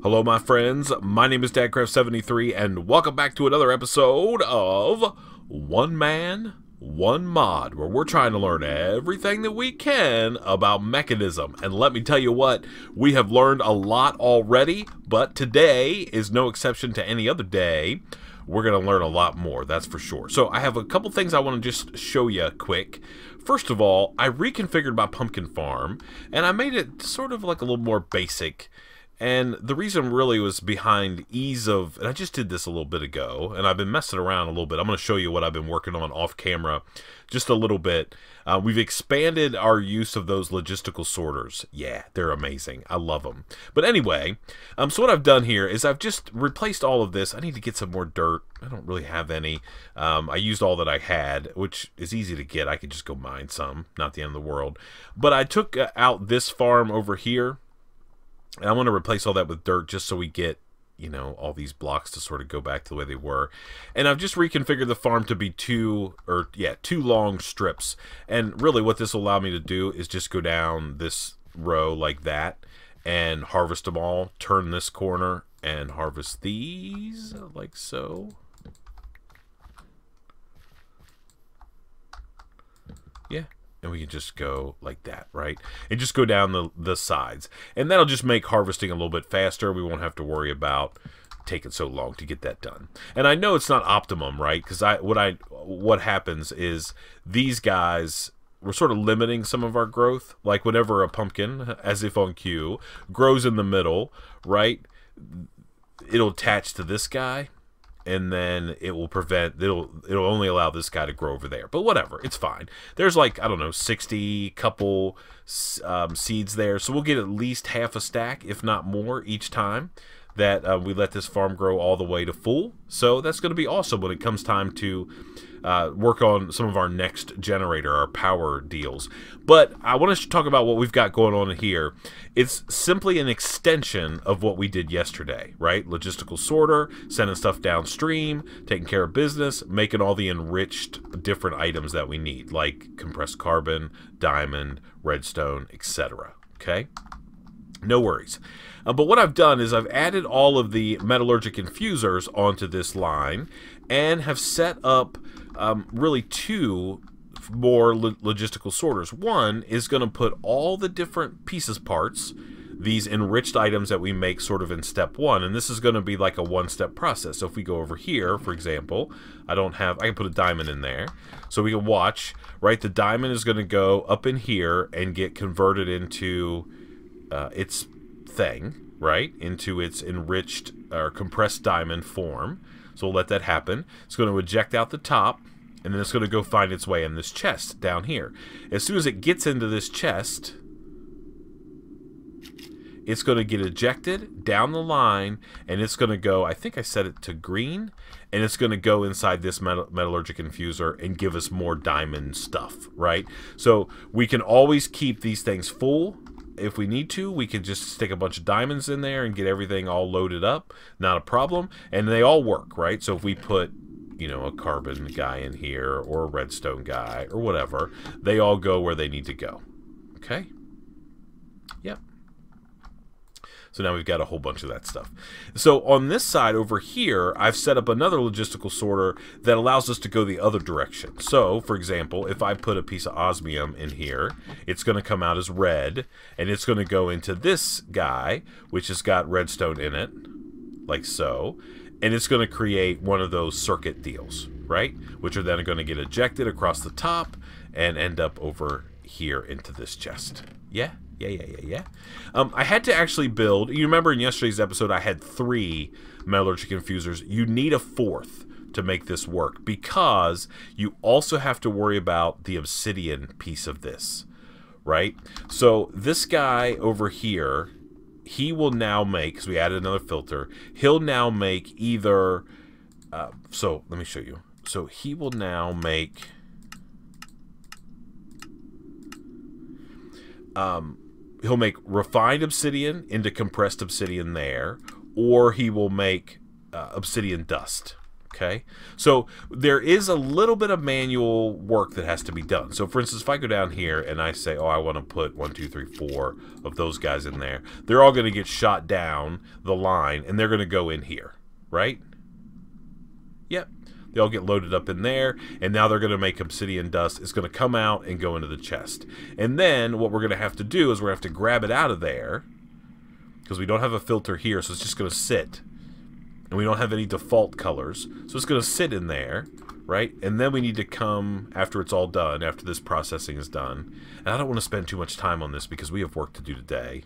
Hello my friends, my name is DadCraft73 and welcome back to another episode of One Man, One Mod, where we're trying to learn everything that we can about Mekanism. And let me tell you what, we have learned a lot already, but today is no exception to any other day. We're going to learn a lot more, that's for sure. So I have a couple things I want to just show you quick. First of all, I reconfigured my pumpkin farm, and I made it sort of like a little more basic. And the reason really was behind ease of, and I just did this a little bit ago, and I've been messing around a little bit. I'm going to show you what I've been working on off camera just a little bit. We've expanded our use of those logistical sorters. Yeah, they're amazing. I love them. But anyway, so what I've done here is I've just replaced all of this. I need to get some more dirt. I don't really have any. I used all that I had, which is easy to get. I could just go mine some, not the end of the world. But I took out this farm over here. And I want to replace all that with dirt just so we get, you know, all these blocks to sort of go back to the way they were. And I've just reconfigured the farm to be two long strips. And really what this will allow me to do is just go down this row like that and harvest them all, turn this corner and harvest these like so. Yeah. And we can just go like that, right? And just go down the sides. And that'll just make harvesting a little bit faster. We won't have to worry about taking so long to get that done. And I know it's not optimum, right? Because what happens is these guys, we're sort of limiting some of our growth. Like whenever a pumpkin, as if on cue, grows in the middle, right? It'll attach to this guy. And then it will prevent, it'll only allow this guy to grow over there. But whatever, it's fine. There's like, I don't know, 60 couple seeds there. So we'll get at least half a stack, if not more, each time that we let this farm grow all the way to full. So that's going to be awesome when it comes time to work on some of our next generator, our power deals. But I want to talk about what we've got going on here. It's simply an extension of what we did yesterday, right? Logistical sorter, sending stuff downstream, taking care of business, making all the enriched different items that we need, like compressed carbon, diamond, redstone, etc. Okay? No worries. But what I've done is I've added all of the metallurgic infusers onto this line and have set up really two more logistical sorters. One is going to put all the different pieces parts, these enriched items that we make sort of in step one, and this is going to be like a one-step process. So if we go over here, for example, I can put a diamond in there. So we can watch, right? The diamond is going to go up in here and get converted into its thing, right? Into its enriched or compressed diamond form. So we'll let that happen. It's going to eject out the top, and then it's going to go find its way in this chest down here. As soon as it gets into this chest, it's going to get ejected down the line, and it's going to go, I think I set it to green, and it's going to go inside this metallurgic infuser and give us more diamond stuff, right? So we can always keep these things full. If we need to, we can just stick a bunch of diamonds in there and get everything all loaded up. Not a problem. And they all work, right? So if we put, you know, a carbon guy in here or a redstone guy or whatever, they all go where they need to go. Okay? Yep. So now we've got a whole bunch of that stuff. So on this side over here, I've set up another logistical sorter that allows us to go the other direction. So, for example, if I put a piece of osmium in here, it's going to come out as red, and it's going to go into this guy, which has got redstone in it, like so, and it's going to create one of those circuit deals, right? Which are then going to get ejected across the top and end up over here into this chest. Yeah? Yeah. I had to actually build, you remember in yesterday's episode I had 3 metallurgic infusers. You need a 4th to make this work because you also have to worry about the obsidian piece of this, right? So this guy over here, he will now make, because we added another filter, he'll now make either, so let me show you. So he will now make, he'll make refined obsidian into compressed obsidian there, or he will make obsidian dust, Okay, so there is a little bit of manual work that has to be done. So for instance, if I go down here and I say, oh, I want to put 1, 2, 3, 4 of those guys in there, they're all going to get shot down the line and they're going to go in here, right? Yep. They all get loaded up in there, and now they're going to make obsidian dust. It's going to come out and go into the chest. And then what we're going to have to do is we're going to have to grab it out of there, because we don't have a filter here, so it's just going to sit. And we don't have any default colors, so it's going to sit in there, right? And then we need to come, after it's all done, after this processing is done, and I don't want to spend too much time on this because we have work to do today.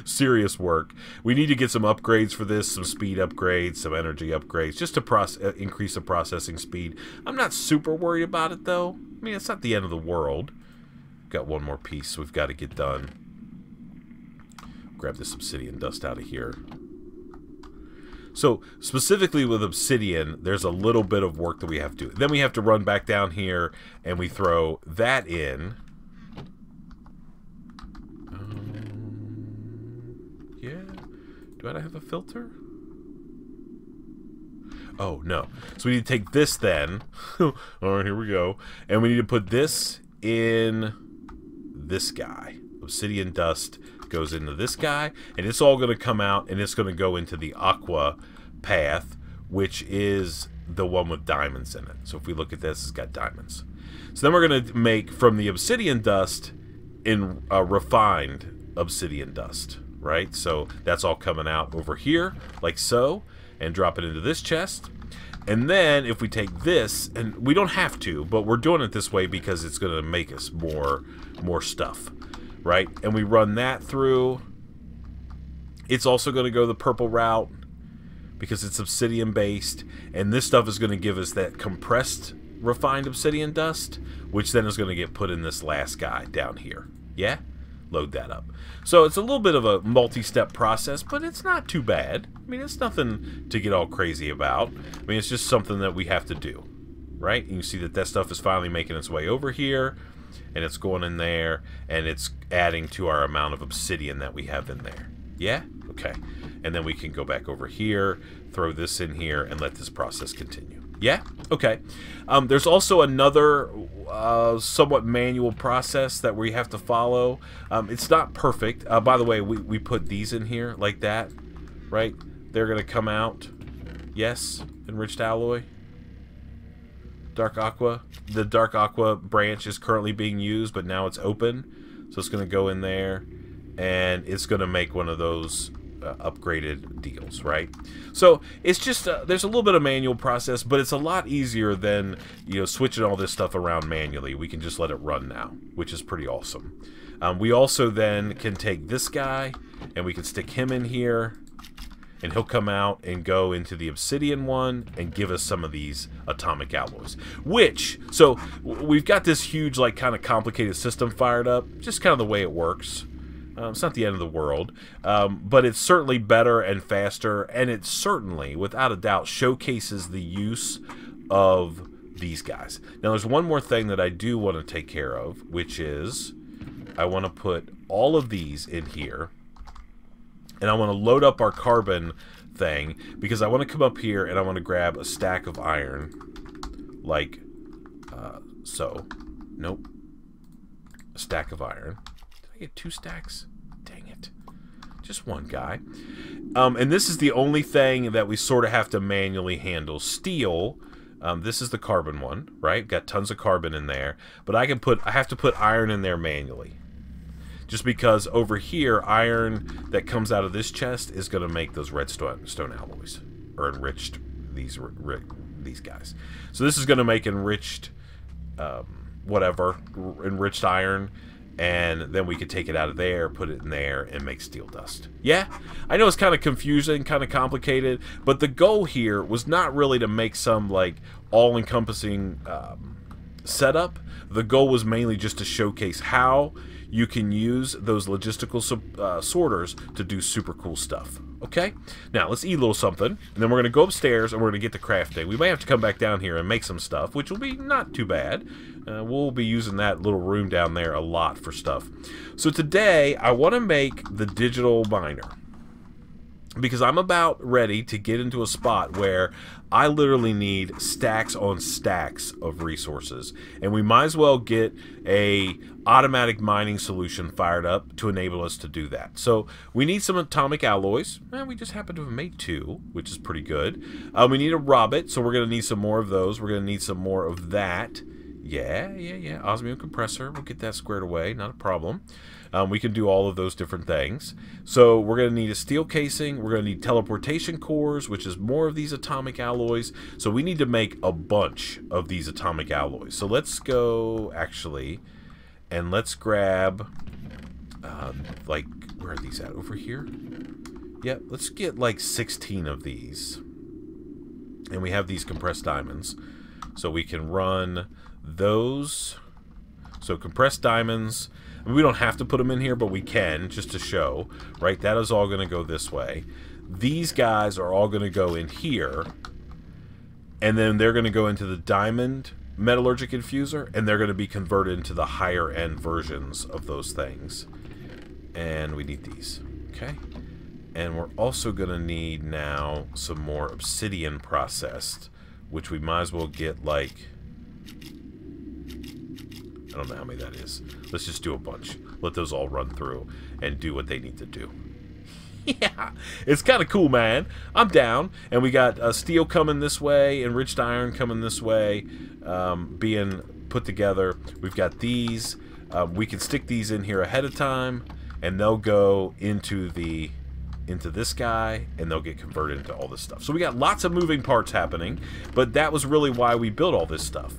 Serious work. We need to get some upgrades for this, some speed upgrades, some energy upgrades, just to increase the processing speed. I'm not super worried about it, though. I mean, it's not the end of the world. Got one more piece we've got to get done. Grab this obsidian dust out of here. So, specifically with obsidian, there's a little bit of work that we have to do. Then we have to run back down here, and we throw that in. Yeah. Do I have a filter? Oh, no. So we need to take this then. Alright, here we go. And we need to put this in this guy. Obsidian dust goes into this guy, and it's all going to come out, and it's going to go into the aqua path, which is the one with diamonds in it. So if we look at this, it's got diamonds. So then we're going to make from the obsidian dust in refined obsidian dust, right? So that's all coming out over here like so, and drop it into this chest. And then if we take this, and we don't have to, but we're doing it this way because it's going to make us more stuff. Right, and we run that through. It's also going to go the purple route because it's obsidian based, and this stuff is going to give us that compressed refined obsidian dust, which then is going to get put in this last guy down here. Yeah, load that up. So it's a little bit of a multi-step process, but it's not too bad. I mean, it's nothing to get all crazy about. I mean, it's just something that we have to do, right? And you see that stuff is finally making its way over here. And it's going in there, and it's adding to our amount of obsidian that we have in there. Yeah? Okay. And then we can go back over here, throw this in here, and let this process continue. Yeah? Okay. There's also another somewhat manual process that we have to follow. It's not perfect. By the way, we put these in here like that, right? They're going to come out. Yes? Enriched alloy. Dark aqua. The dark aqua branch is currently being used, but now it's open, so it's going to go in there, and it's going to make one of those upgraded deals, right? So it's just there's a little bit of manual process, but it's a lot easier than, you know, switching all this stuff around manually. We can just let it run now, which is pretty awesome. We also then can take this guy, and we can stick him in here, and he'll come out and go into the obsidian one and give us some of these atomic alloys. Which, so we've got this huge, like, kind of complicated system fired up. Just kind of the way it works. It's not the end of the world. But it's certainly better and faster. And it certainly, without a doubt, showcases the use of these guys. Now, there's one more thing that I do want to take care of, which is I want to put all of these in here. And I want to load up our carbon thing, because I want to come up here and I want to grab a stack of iron, like so. Nope. A stack of iron. Did I get 2 stacks? Dang it. Just one guy. And this is the only thing that we sort of have to manually handle. Steel. This is the carbon one, right? Got tons of carbon in there, but I have to put iron in there manually. Just because over here, iron that comes out of this chest is going to make those redstone alloys, or enriched these guys. So this is going to make enriched enriched iron, and then we could take it out of there, put it in there, and make steel dust. Yeah, I know it's kind of confusing, kind of complicated, but the goal here was not really to make some like all-encompassing setup. The goal was mainly just to showcase how you can use those logistical sorters to do super cool stuff. Okay? Now, let's eat a little something, and then we're going to go upstairs, and we're going to get to crafting. We may have to come back down here and make some stuff, which will be not too bad. We'll be using that little room down there a lot for stuff. So today, I want to make the digital miner. because I'm about ready to get into a spot where I literally need stacks on stacks of resources, and we might as well get a automatic mining solution fired up to enable us to do that. So we need some atomic alloys, and we just happen to have made 2, which is pretty good. We need a robot, so we're going to need some more of those. We're going to need some more of that. Yeah. Osmium compressor. We'll get that squared away. Not a problem. We can do all of those different things. So we're going to need a steel casing. We're going to need teleportation cores, which is more of these atomic alloys. So we need to make a bunch of these atomic alloys. So let's go, actually, and let's grab, like, where are these at? Over here? Yeah, let's get like 16 of these. And we have these compressed diamonds. So we can run those. So compressed diamonds. I mean, we don't have to put them in here, but we can, just to show, right? That is all going to go this way. These guys are all going to go in here, and then they're going to go into the diamond metallurgic infuser, and they're going to be converted into the higher end versions of those things. And we need these, okay? And we're also going to need now some more obsidian processed, which we might as well get, like, I don't know how many that is. Let's just do a bunch. Let those all run through and do what they need to do. Yeah, it's kind of cool, man. I'm down. And we got steel coming this way, enriched iron coming this way, being put together. We've got these. We can stick these in here ahead of time, and they'll go into this guy, and they'll get converted into all this stuff. So we got lots of moving parts happening, but that was really why we built all this stuff,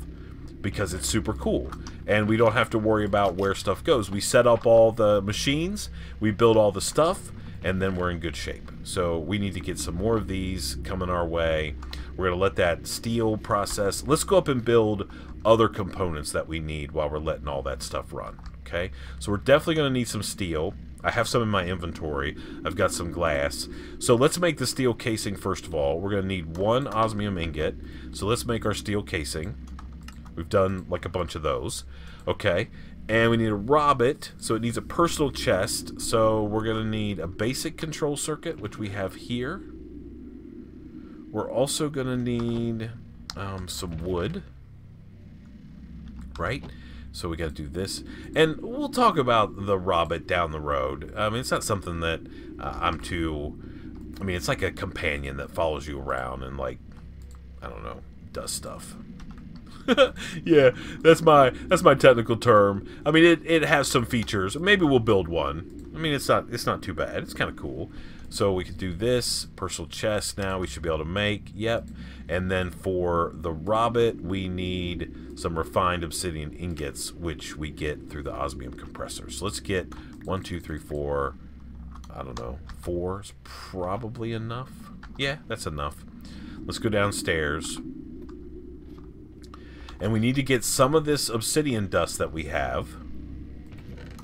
because it's super cool. And we don't have to worry about where stuff goes. We set up all the machines, we build all the stuff, and then we're in good shape. So we need to get some more of these coming our way. We're going to let that steel process. Let's go up and build other components that we need while we're letting all that stuff run. Okay? So we're definitely going to need some steel. I have some in my inventory. I've got some glass. So let's make the steel casing first of all. We're going to need 1 osmium ingot. So let's make our steel casing. We've done like a bunch of those. Okay. And we need a robot, so it needs a personal chest. So we're going to need a basic control circuit, which we have here. We're also going to need some wood. Right? So we got to do this. And we'll talk about the robot down the road. I mean, it's not something that I'm too... I mean, it's like a companion that follows you around and, like, I don't know, does stuff. Yeah, that's my technical term. I mean, it has some features. Maybe we'll build one. I mean, it's not too bad. It's kind of cool. So we could do this personal chest now. We should be able to make. Yep. And then for the robot, we need some refined obsidian ingots, which we get through the osmium compressor. So let's get 1, 2, 3, 4. I don't know. 4 is probably enough. Yeah, that's enough. Let's go downstairs. And we need to get some of this obsidian dust that we have,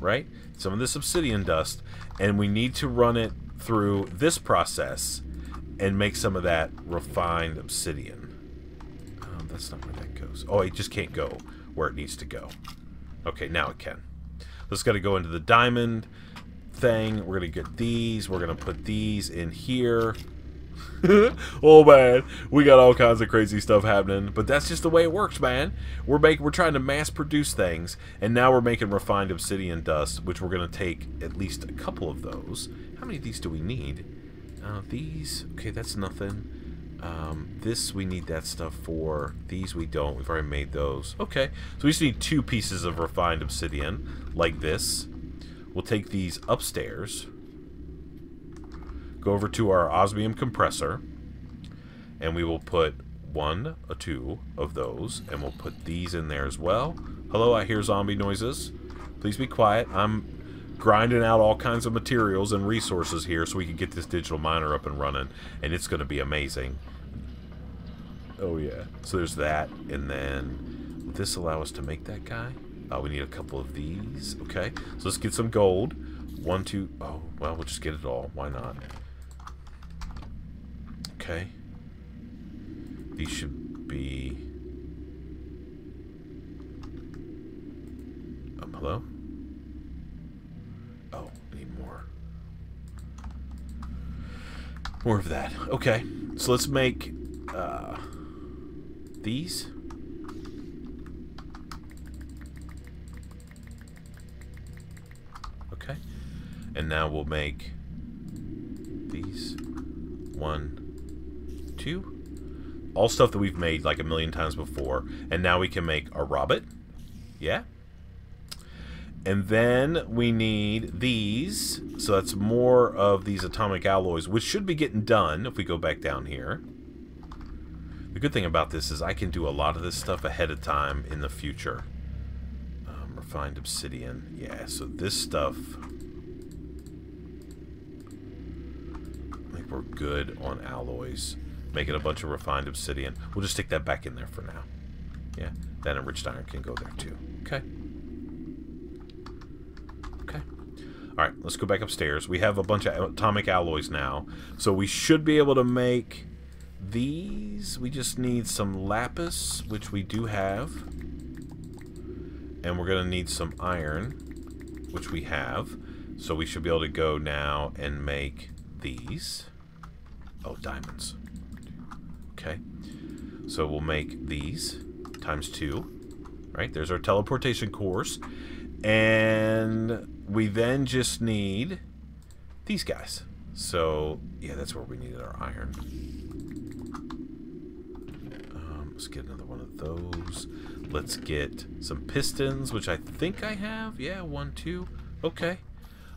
right? Some of this obsidian dust, and we need to run it through this process and make some of that refined obsidian. That's not where that goes. Oh, it just can't go where it needs to go. Okay, now it can. Let's got to go into the diamond thing. We're going to get these. We're going to put these in here. Oh man, we got all kinds of crazy stuff happening, but that's just the way it works, man. We're trying to mass produce things, and now we're making refined obsidian dust, which we're going to take at least a couple of those. How many of these do we need? These, okay, that's nothing. This we need that stuff for. These we don't. We've already made those. Okay, so we just need 2 pieces of refined obsidian, like this. We'll take these upstairs. Go over to our osmium compressor, and we will put 1 or 2 of those, and we'll put these in there as well. Hello, I hear zombie noises. Please be quiet. I'm grinding out all kinds of materials and resources here so we can get this digital miner up and running, and it's going to be amazing. Oh yeah. So there's that, and then will this allow us to make that guy? We need a couple of these. Okay, so let's get some gold. 1, 2. Oh, well, we'll just get it all. Why not? Okay. These should be... hello? Oh, I need more. More of that. Okay, so let's make these. Okay, and now we'll make these. 1, 2. All stuff that we've made like a million times before. And now we can make a Robert. Yeah. And then we need these. So that's more of these atomic alloys, which should be getting done if we go back down here. The good thing about this is I can do a lot of this stuff ahead of time in the future. Refined obsidian. Yeah, so this stuff... we're good on alloys. Making a bunch of refined obsidian. We'll just stick that back in there for now. Yeah, that enriched iron can go there too. Okay. Okay. Alright, let's go back upstairs. We have a bunch of atomic alloys now. So we should be able to make these. We just need some lapis, which we do have. And we're going to need some iron, which we have. So we should be able to go now and make these. Oh, diamonds. Okay. So we'll make these times 2. Right? There's our teleportation cores. And we then just need these guys. So, yeah, that's where we needed our iron. Let's get another one of those. Let's get some pistons, which I think I have. Yeah, 1, 2. Okay.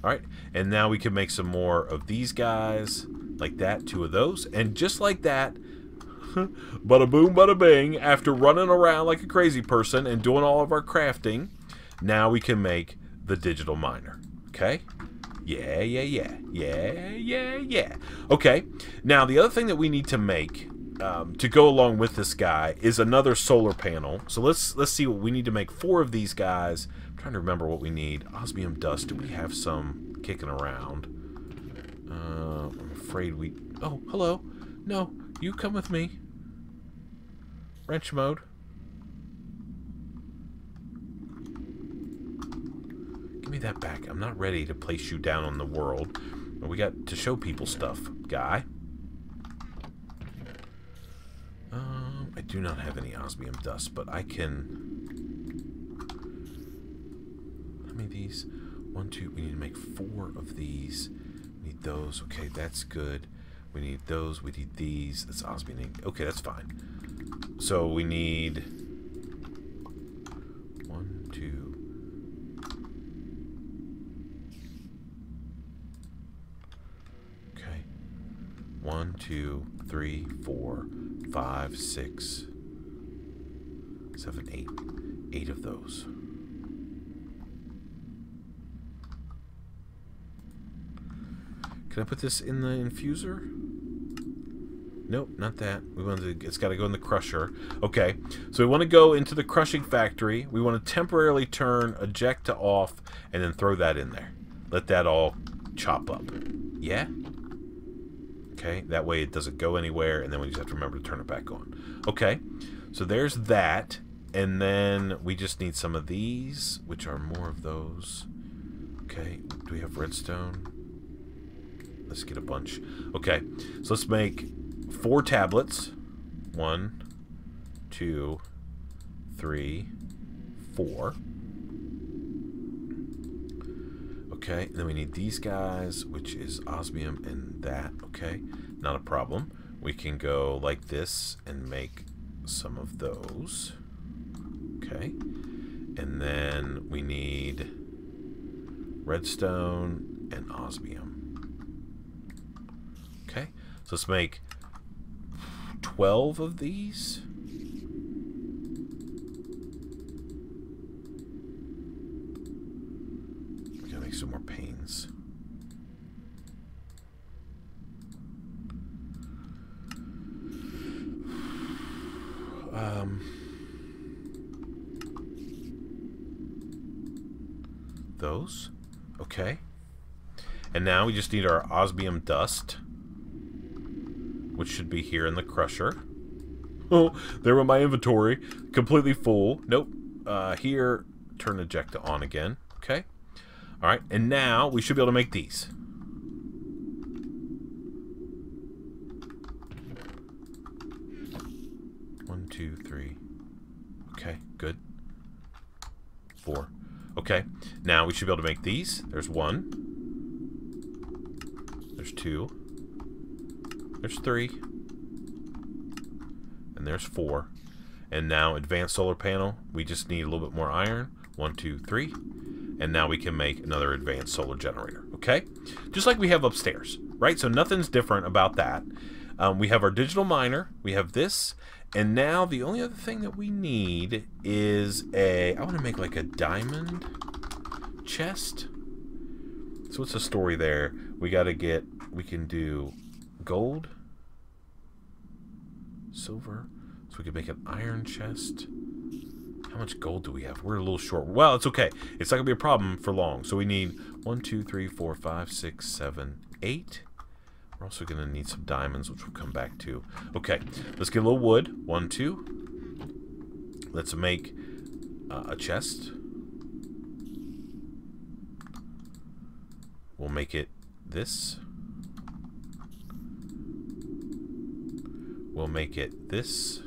Alright, and now we can make some more of these guys, like that, 2 of those, and just like that, bada boom, bada bing, after running around like a crazy person and doing all of our crafting, now we can make the digital miner, okay? Yeah, yeah, yeah, yeah, yeah, yeah. Okay, now the other thing that we need to make to go along with this guy is another solar panel. So let's see what we need to make 4 of these guys. I'm trying to remember what we need. Osmium dust. Do we have some kicking around? I'm afraid we... Oh, hello. No, you come with me. Wrench mode. Give me that back. I'm not ready to place you down on the world. We got to show people stuff, guy. I do not have any osmium dust, but I can... How many of these? 1, 2. We need to make 4 of these. We need those. Okay, that's good. We need those. We need these. That's osmium. Okay, that's fine. So we need 1, 2. Okay. 1, 2, 3, 4, 5, 6, 7, 8. 8 of those. Can I put this in the infuser? Nope, not that. We want to. It's got to go in the crusher. Okay, so we want to go into the crushing factory. We want to temporarily turn eject to off, and then throw that in there. Let that all chop up. Yeah. Okay, that way it doesn't go anywhere, and then we just have to remember to turn it back on. Okay, so there's that, and then we just need some of these, which are more of those. Okay, do we have redstone? Let's get a bunch. Okay, so let's make 4 tablets. 1, 2, 3, 4. Okay, and then we need these guys, which is osmium and that. Okay, not a problem. We can go like this and make some of those. Okay, and then we need redstone and osmium. Okay, so let's make 12 of these. We gotta make some more panes. Those. Okay. And now we just need our osmium dust, which should be here in the crusher. Oh, there went my inventory. Completely full. Nope. Here, turn eject to on again. Okay. Alright, and now we should be able to make these. 2, 3. Okay, good. 4. Okay, now we should be able to make these. There's 1. There's 2. There's 3. And there's 4. And now advanced solar panel. We just need a little bit more iron. 1, 2, 3. And now we can make another advanced solar generator. Okay? Just like we have upstairs, right? So nothing's different about that. We have our digital miner. We have this. And now the only other thing that we need is I want to make like a diamond chest. So what's the story there? We can do gold, silver. So we can make an iron chest. How much gold do we have? We're a little short. Well, it's okay. It's not going to be a problem for long. So we need 1, 2, 3, 4, 5, 6, 7, 8. We're also going to need some diamonds, which we'll come back to. Okay, let's get a little wood. 1, 2. Let's make a chest. We'll make it this. We'll make it this.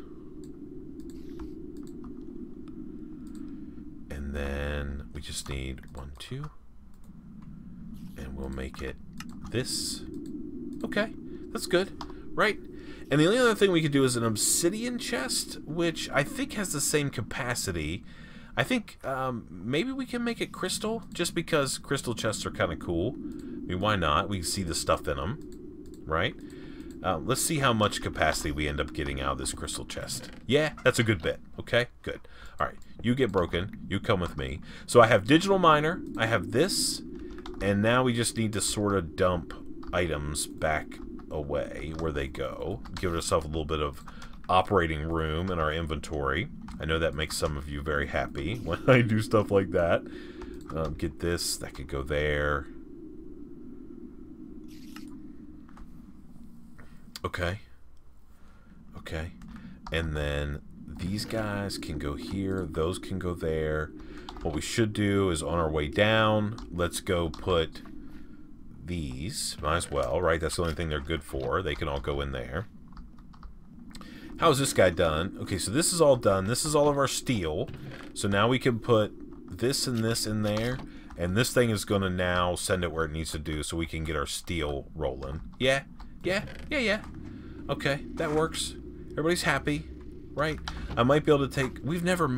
And then we just need 1, 2. And we'll make it this. Okay, that's good, right? And the only other thing we could do is an obsidian chest, which I think has the same capacity. I think maybe we can make it crystal, just because crystal chests are kind of cool. I mean, why not? We can see the stuff in them, right? Let's see how much capacity we end up getting out of this crystal chest. Yeah, that's a good bit. Okay, good. All right, you get broken. You come with me. So I have digital miner. I have this. And now we just need to sort of dump items back away where they go. Give ourselves a little bit of operating room in our inventory. I know that makes some of you very happy when I do stuff like that. Get this. That could go there. Okay. Okay. And then these guys can go here. Those can go there. What we should do is on our way down, let's go put these. Might as well, right? That's the only thing they're good for. They can all go in there. How is this guy done? Okay, so this is all done. This is all of our steel. So now we can put this and this in there. And this thing is going to now send it where it needs to do so we can get our steel rolling. Yeah. Okay, that works. Everybody's happy, right? I might be able to take... we haven't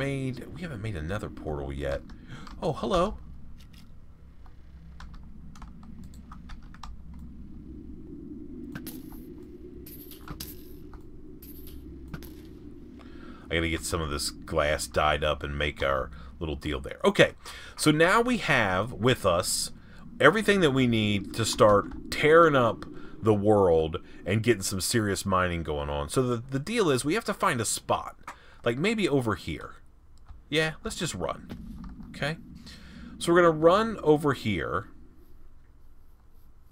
made another portal yet. Oh, hello. I gotta get some of this glass dyed up and make our little deal there. Okay, so now we have with us everything that we need to start tearing up the world and getting some serious mining going on. So the deal is we have to find a spot. Like maybe over here. Yeah, let's just run. Okay? So we're going to run over here.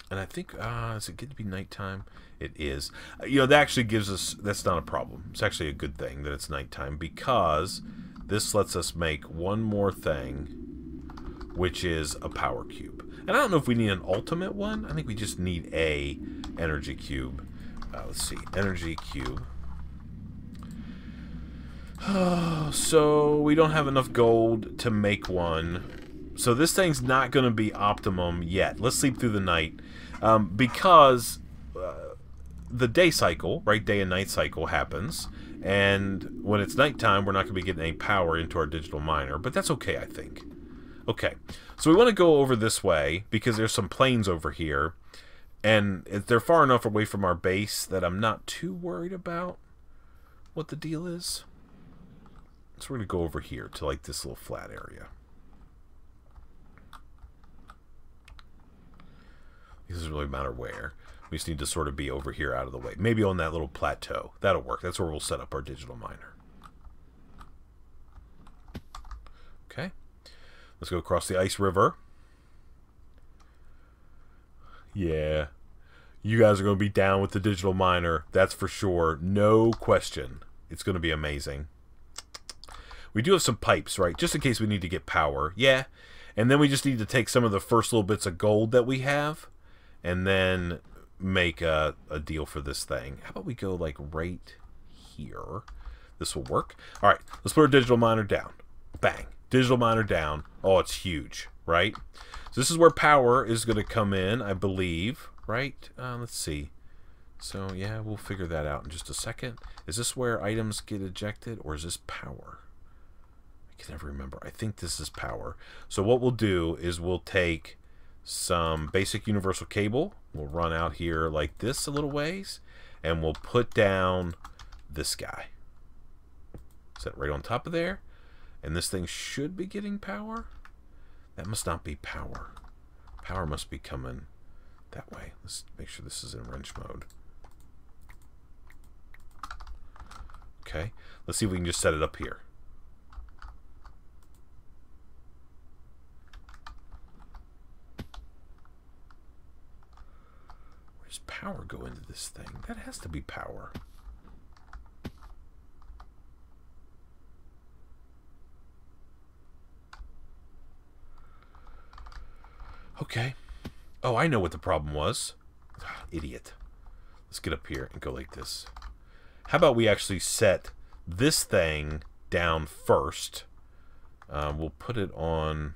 And I think, is it good to be nighttime? It is. You know, that actually gives us, that's not a problem. It's actually a good thing that it's nighttime because this lets us make one more thing, which is a power cube. And I don't know if we need an ultimate one. I think we just need a energy cube. Let's see, energy cube. So we don't have enough gold to make one. So this thing's not going to be optimum yet. Let's sleep through the night. Because the day cycle, right, day and night cycle happens. And when it's nighttime, we're not going to be getting any power into our digital miner. But that's okay, I think. Okay, so we want to go over this way because there's some plains over here. And they're far enough away from our base that I'm not too worried about what the deal is. So we're going to go over here to like this little flat area. It doesn't really matter where. We just need to sort of be over here out of the way. Maybe on that little plateau. That'll work. That's where we'll set up our digital miner. Okay. Let's go across the ice river. Yeah. You guys are going to be down with the digital miner. That's for sure. No question. It's going to be amazing. We do have some pipes, right? Just in case we need to get power. Yeah. And then we just need to take some of the first little bits of gold that we have and then make a deal for this thing. How about we go like right here? This will work. All right, let's put our digital miner down. Bang. Digital miner down. Oh, it's huge, right? So this is where power is going to come in, I believe, right? Let's see. So, yeah, we'll figure that out in just a second. Is this where items get ejected, or is this power? I can never remember. I think this is power. So what we'll do is we'll take some basic universal cable. We'll run out here like this a little ways, and we'll put down this guy. Set right on top of there. And this thing should be getting power. That must not be power. Power must be coming that way. Let's make sure this is in wrench mode. Okay, let's see if we can just set it up here. Where does power go into this thing? That has to be power. Okay. Oh, I know what the problem was. Idiot. Let's get up here and go like this. How about we actually set this thing down first? We'll put it on...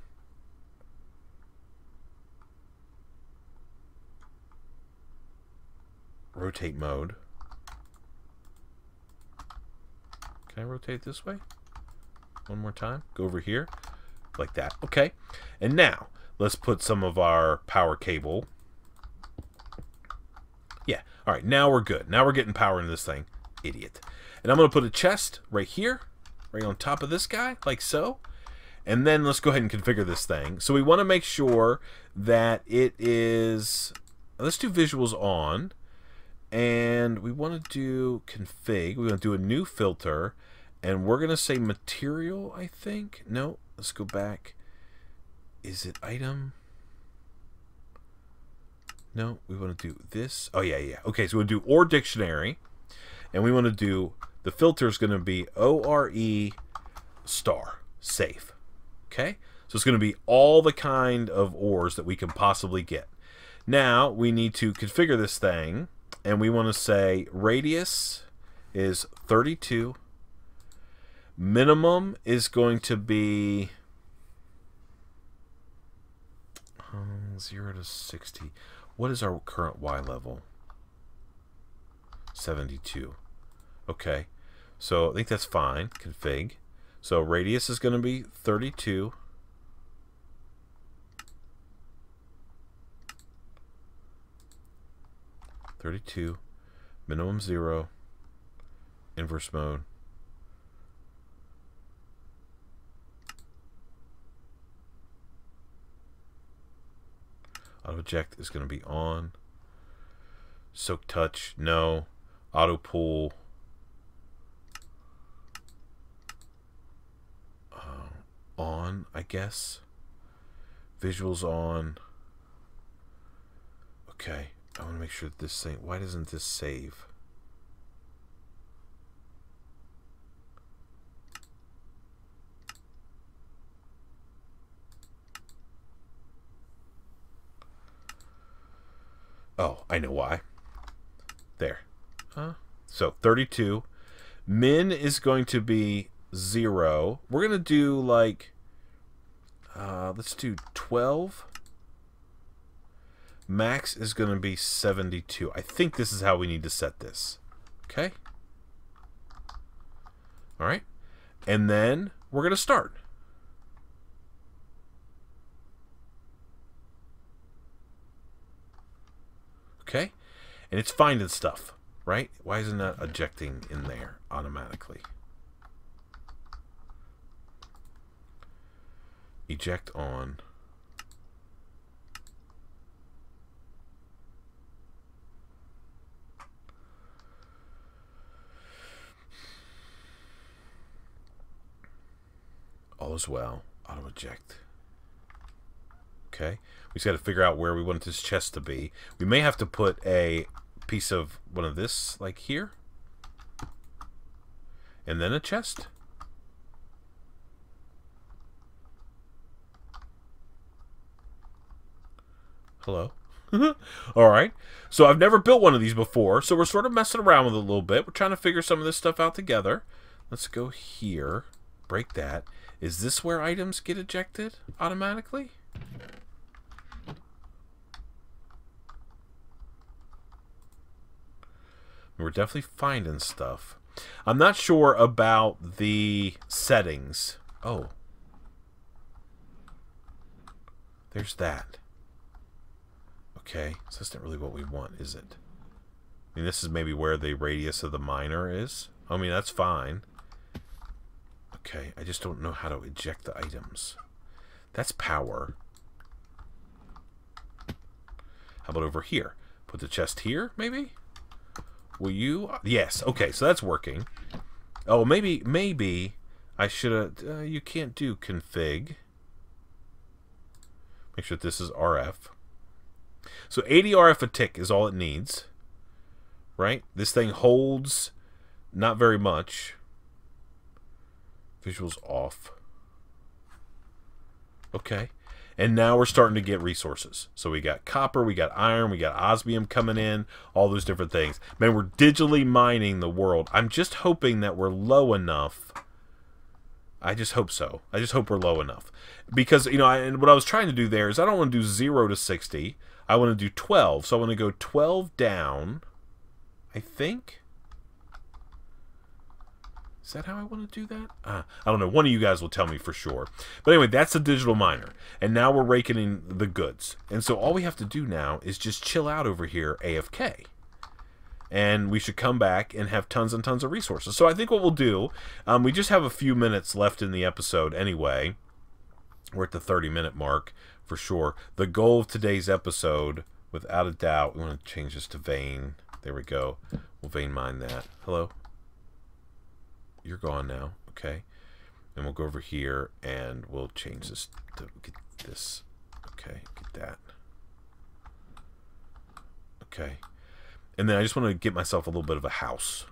rotate mode. Can I rotate this way? One more time. Go over here. Like that. Okay. And now, let's put some of our power cable. Yeah. All right. Now we're good. Now we're getting power into this thing. Idiot. And I'm going to put a chest right here, right on top of this guy, like so. And then let's go ahead and configure this thing. So we want to make sure that it is... Let's do visuals on. And we want to do config. We're going to do a new filter. And we're going to say material, I think. No. Let's go back. Is it item? No, we want to do this. Oh, yeah. Okay, so we'll do OR dictionary. And we want to do, the filter is going to be ORE star, safe. Okay? So it's going to be all the kind of ORs that we can possibly get. Now, we need to configure this thing. And we want to say radius is 32. Minimum is going to be 0 to 60. What is our current Y level? 72. Okay, so I think that's fine. Config. So radius is going to be 32. Minimum 0. Inverse mode. Auto eject is going to be on. Soak touch, no. Auto pull. On, I guess. Visuals on. Okay, I want to make sure that this thing... Why doesn't this save? Oh, I know why. There. So 32. Min is going to be 0. We're going to do like, let's do 12. Max is going to be 72. I think this is how we need to set this. Okay. All right. And then we're going to start. Okay. And it's finding stuff, right? Why isn't that ejecting in there automatically? Eject on. All is well. Auto eject. Okay. We just got to figure out where we want this chest to be. We may have to put a piece of one of this, like here. And then a chest. Hello. Alright. So I've never built one of these before, so we're sort of messing around with it a little bit. We're trying to figure some of this stuff out together. Let's go here. Break that. Is this where items get ejected automatically? We're definitely finding stuff. I'm not sure about the settings. Oh. There's that. Okay, so that's not really what we want, is it? I mean, this is maybe where the radius of the miner is. I mean, that's fine. Okay, I just don't know how to eject the items. That's power. How about over here? Put the chest here, maybe? Will you? Yes, okay, so that's working. Oh, maybe I should have... you can't do config. Make sure this is RF. So 80 RF a tick is all it needs. Right? This thing holds not very much. Visuals off. Okay. And now we're starting to get resources. So we got copper, we got iron, we got osmium coming in, all those different things. Man, we're digitally mining the world. I'm just hoping that we're low enough. I just hope so. I just hope we're low enough. Because, you know, and what I was trying to do there is I don't want to do 0 to 60. I want to do 12. So I want to go 12 down, I think. Is that how I want to do that? I don't know. One of you guys will tell me for sure. But anyway, that's a digital miner. And now we're raking in the goods. And so all we have to do now is just chill out over here AFK. And we should come back and have tons and tons of resources. So I think what we'll do, we just have a few minutes left in the episode anyway. We're at the 30-minute mark for sure. The goal of today's episode, without a doubt, we want to change this to vein. There we go. We'll vein mine that. Hello? You're gone now, okay? And we'll go over here and we'll change this to get this. Okay, get that. Okay. And then I just want to get myself a little bit of a house.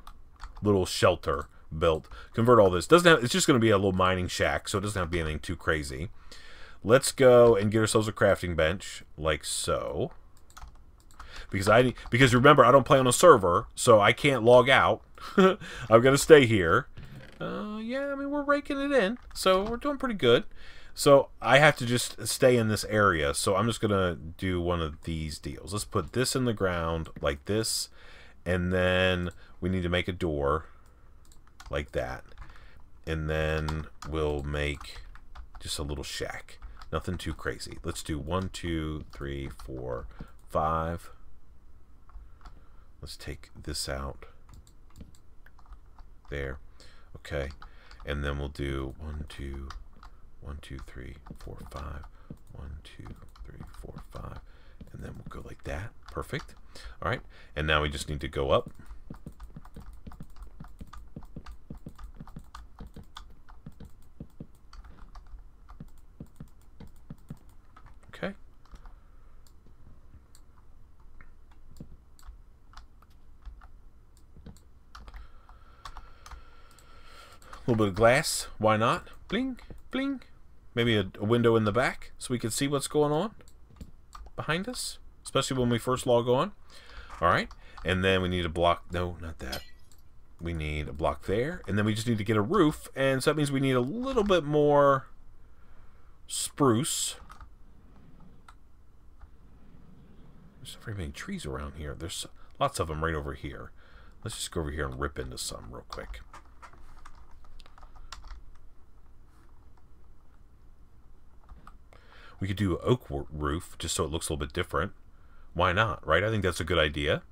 Little shelter built. Convert all this. Doesn't have, it's just going to be a little mining shack, so it doesn't have to be anything too crazy. Let's go and get ourselves a crafting bench, like so. Because remember, I don't play on a server, so I can't log out. I'm going to stay here. Yeah, I mean, we're raking it in, so we're doing pretty good. So I have to just stay in this area, so I'm just going to do one of these deals. Let's put this in the ground like this, and then we need to make a door like that. And then we'll make just a little shack. Nothing too crazy. Let's do 1, 2, 3, 4, 5. Let's take this out. There. Okay. And then we'll do 1, 2, 3, 4, 5. 1, 2, 3, 4, 5. And then we'll go like that. Perfect. All right. And now we just need to go up. Okay. A little bit of glass, why not? Bling, bling. Maybe a window in the back so we can see what's going on behind us, especially when we first log on. All right, and then we need a block. No, not that. We need a block there, and then we just need to get a roof, and so that means we need a little bit more spruce. There's not very many trees around here. There's lots of them right over here. Let's just go over here and rip into some real quick. We could do an oak roof just so it looks a little bit different. Why not, right? I think that's a good idea.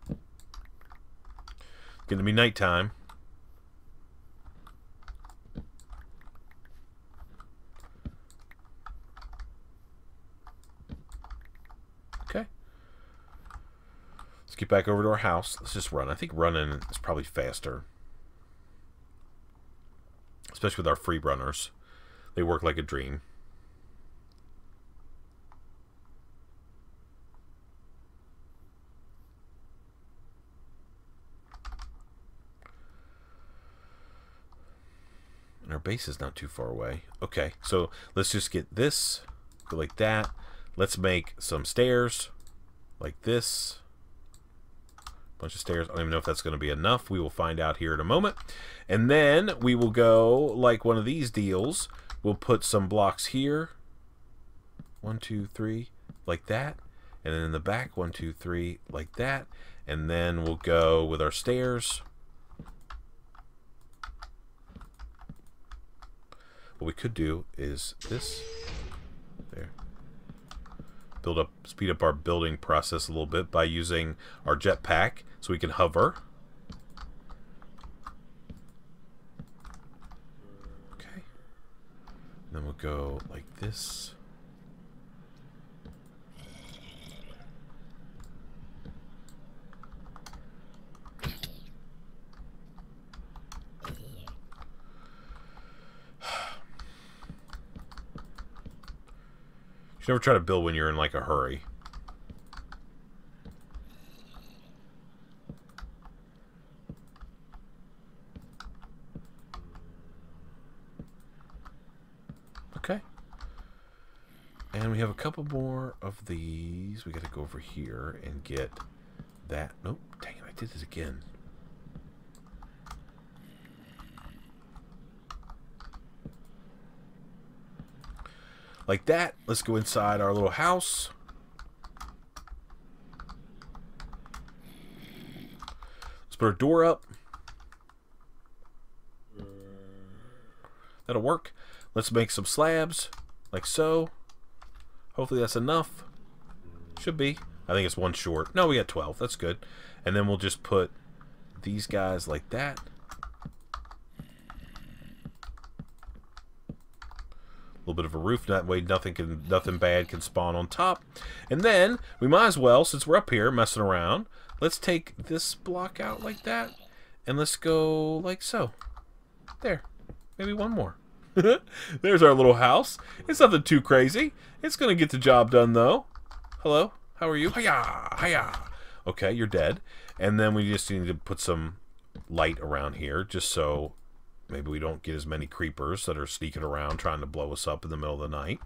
It's going to be nighttime. Okay. Let's get back over to our house. Let's just run. I think running is probably faster. Especially with our free runners. They work like a dream. And our base is not too far away. Okay, so let's just get this. Go like that. Let's make some stairs. Like this. Bunch of stairs. I don't even know if that's going to be enough. We will find out here in a moment. And then we will go like one of these deals. We'll put some blocks here. 1, 2, 3, like that. And then in the back, 1, 2, 3, like that. And then we'll go with our stairs. What we could do is this. There. Speed up our building process a little bit by using our jetpack so we can hover. Okay. And then we'll go like this. Never try to build when you're in like a hurry. Okay. And we have a couple more of these. We got to go over here and get that. Nope. Dang it, I did this again. Like that. Let's go inside our little house. Let's put our door up. That'll work. Let's make some slabs, like so. Hopefully that's enough. Should be. I think it's one short. No, we got 12. That's good. And then we'll just put these guys like that. A little bit of a roof, that way nothing bad can spawn on top. And then we might as well, since we're up here messing around, let's take this block out like that, and let's go like so. There, maybe one more. There's our little house. It's nothing too crazy. It's gonna get the job done though. Hello, how are you? Hiya, hiya. Okay, you're dead. And then we just need to put some light around here, just so maybe we don't get as many creepers that are sneaking around trying to blow us up in the middle of the night.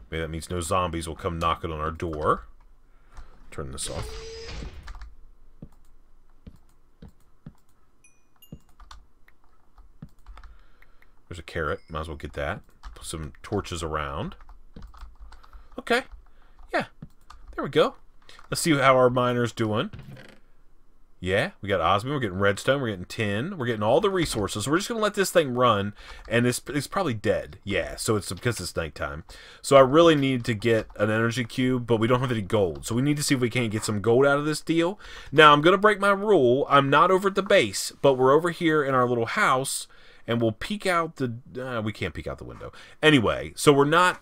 Maybe that means no zombies will come knocking on our door. Turn this off. There's a carrot. Might as well get that. Put some torches around. Okay. Yeah. There we go. Let's see how our miner's doing. Yeah, we got osmium, we're getting redstone, we're getting tin, we're getting all the resources. We're just going to let this thing run, and it's probably dead. Yeah, so it's because it's nighttime. So I really need to get an energy cube, but we don't have any gold. So we need to see if we can't get some gold out of this deal. Now, I'm going to break my rule. I'm not over at the base, but we're over here in our little house, and we'll peek out the... we can't peek out the window. Anyway, so we're not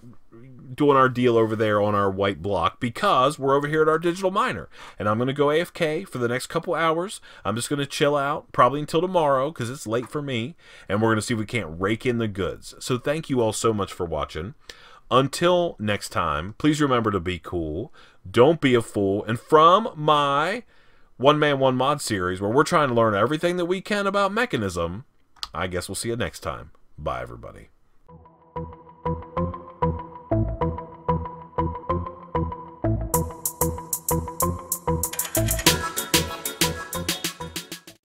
doing our deal over there on our white block because we're over here at our digital miner. And I'm going to go AFK for the next couple hours. I'm just going to chill out probably until tomorrow because it's late for me. And we're going to see if we can't rake in the goods. So thank you all so much for watching. Until next time, please remember to be cool. Don't be a fool. And from my One Man, One Mod series where we're trying to learn everything that we can about Mekanism, I guess we'll see you next time. Bye, everybody.